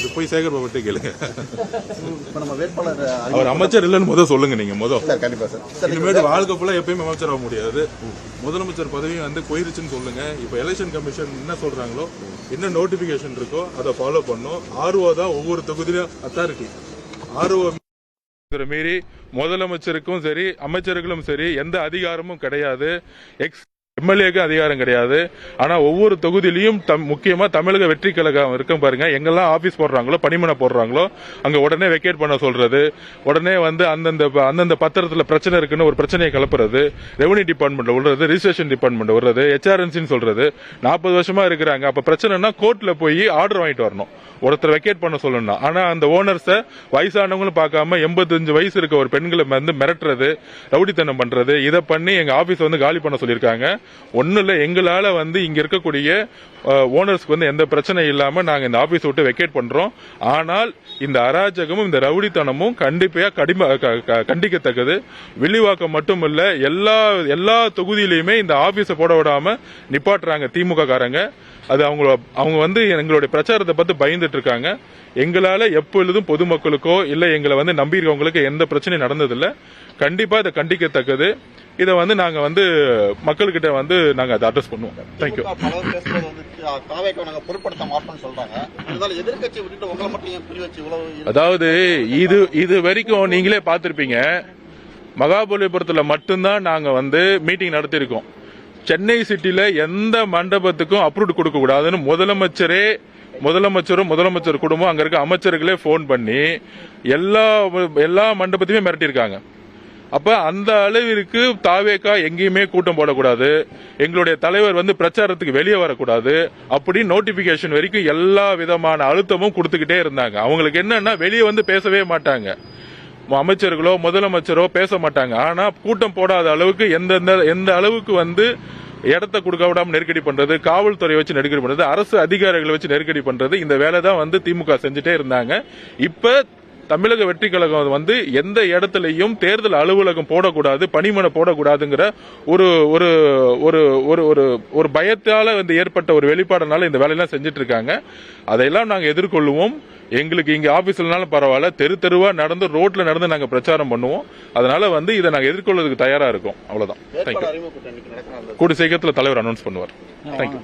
அது போய் சேகர் பாபுட்டே கேளுங்க. இப்போ நம்ம வேட்பாளர் அவர் அமைச்சர் இல்லைன்னு முதல் சொல்லுங்க. நீங்க சார் கண்டிப்பா சார் இனிமேட்டு வாழ்க்கை ஃபுல்லா எப்பயுமே அமைச்சர் ஆக முடியாது. முதலமைச்சர் பதவியும் வந்து போயிருச்சுன்னு சொல்லுங்க. இப்போ எலெக்ஷன் கமிஷன் என்ன சொல்றாங்களோ, என்ன நோட்டிபிகேஷன் இருக்கோ அதை ஃபாலோ பண்ணும். ஆர்ஓ தான் ஒவ்வொரு தொகுதியிலும் அத்தாரிட்டி. ஆர்ஓ மீறி முதலமைச்சருக்கும் சரி அமைச்சர்களும் சரி எந்த அதிகாரமும் கிடையாது. எம்எல்ஏக்கு அதிகாரம் கிடையாது. ஆனா ஒவ்வொரு தொகுதியிலையும் முக்கியமா தமிழக வெற்றி கழகம் இருக்கும் பாருங்க, எங்கெல்லாம் ஆபீஸ் போடுறாங்களோ பணிமனை போடுறாங்களோ அங்க உடனே வெக்கேட் பண்ண சொல்றது, உடனே வந்து அந்தந்த பத்திரத்துல பிரச்சனை இருக்குன்னு ஒரு பிரச்சனையை கிளப்புறது, ரெவன்யூ டிபார்ட்மெண்ட்ல விடுறது, ரிஜிஸ்ட்ரேஷன் டிபார்ட்மெண்ட் விடுறது, HRNC சொல்றது. 40 வருஷமா இருக்கிறாங்க. அப்ப பிரச்சனைனா கோர்ட்ல போய் ஆர்டர் வாங்கிட்டு வரணும் ஒருத்தர் வெக்கேட் பண்ண சொல்லணும். ஆனா அந்த ஓனர்ஸ வயசானவங்களும் பார்க்காம 85 வயசு இருக்க ஒரு பெண்களை வந்து மிரட்டுறது, ரவுடித்தனம் பண்றது, இதை பண்ணி எங்க ஆபீஸ் வந்து காலி பண்ண சொல்லியிருக்காங்க. ஒன்னும் இல்ல, எங்களால வந்து இங்க இருக்கக்கூடிய ஓனர்ஸ்க்கு வந்து எந்த பிரச்சனை இல்லாம நாங்க இந்த ஆபீஸ் விட்டு வெக்கேட் பண்றோம். ஆனால் இந்த அராஜகமும் இந்த ரவுடித்தனமும் கண்டிப்பா கண்டிக்கத்தக்கது. வில்லிவாக்கம் மட்டும் இல்ல, எல்லா தொகுதியிலுமே இந்த ஆபீஸை போட விடாம நிப்பாட்டுறாங்க திமுக காரங்க. அது அவங்க வந்து எங்களுடைய பிரச்சாரத்தை பத்தி பயந்துட்டு இருக்காங்க. எங்களால எப்பொழுதும் பொதுமக்களுக்கோ இல்ல எங்களை வந்து நம்பியிருக்கவங்களுக்கு எந்த பிரச்சனையும் நடந்ததில்லை. கண்டிப்பா இதை கண்டிக்கத்தக்கது. இதை வந்து நாங்க வந்து மக்கள்கிட்ட வந்து நாங்க அதை அட்ரஸ் பண்ணுவோம். தேங்க்யூ. அதாவது இது வரைக்கும் நீங்களே பார்த்திருப்பீங்க, மகாபலிபுரத்துல மட்டும்தான் நாங்க வந்து மீட்டிங் நடத்திருக்கோம். சென்னை சிட்டில எந்த மண்டபத்துக்கும் அப்ரூவ் கொடுக்க கூடாதுன்னு முதலமைச்சரும் முதலமைச்சர் குடும்பம் அங்க இருக்க அமைச்சர்களே போன் பண்ணி எல்லா மண்டபத்தையுமே மிரட்டியிருக்காங்க. அப்ப அந்த அளவிற்கு தாவேக்கா எங்கேயுமே கூட்டம் போடக்கூடாது, எங்களுடைய தலைவர் வந்து பிரச்சாரத்துக்கு வெளியே வரக்கூடாது அப்படி நோட்டிபிகேஷன் வரைக்கும் எல்லா விதமான அழுத்தமும் கொடுத்துக்கிட்டே இருந்தாங்க. அவங்களுக்கு என்னன்னா வெளியே வந்து பேசவே மாட்டாங்க, அமைச்சர்களோ முதலமைச்சரோ பேச மாட்டாங்க. ஆனா கூட்டம் போடாத அளவுக்கு எந்த அளவுக்கு வந்து இடத்தை கொடுக்க விடாம நெருக்கடி பண்றது, காவல்துறை வச்சு நெருக்கடி பண்றது, அரசு அதிகாரிகளை வச்சு நெருக்கடி பண்றது, இந்த வேலை தான் வந்து திமுக செஞ்சுட்டே இருந்தாங்க. இப்ப தமிழக வெற்றி கழகம் வந்து எந்த இடத்துலயும் தேர்தல் அலுவலகம் போடக்கூடாது, பணிமனை போடக்கூடாதுங்கிற ஒரு ஒரு ஒரு ஒரு ஒரு பயத்தால வந்து ஏற்பட்ட ஒரு வெளிப்பாடுனால இந்த வேலையெல்லாம் செஞ்சுட்டு இருக்காங்க. அதையெல்லாம் நாங்க எதிர்கொள்வோம். எங்களுக்கு இங்க ஆபீஸ்லனாலும் பரவாயில்ல, தெருவா நடந்து ரோட்ல நடந்து நாங்க பிரச்சாரம் பண்ணுவோம். அதனால வந்து இதை நாங்க எதிர்கொள்வதற்கு தயாரா இருக்கோம். அவ்வளவுதான். தேங்க்யூ. கூடிய சீக்கிரத்தில் தலைவர் அனௌன்ஸ் பண்ணுவார். தேங்க்யூ.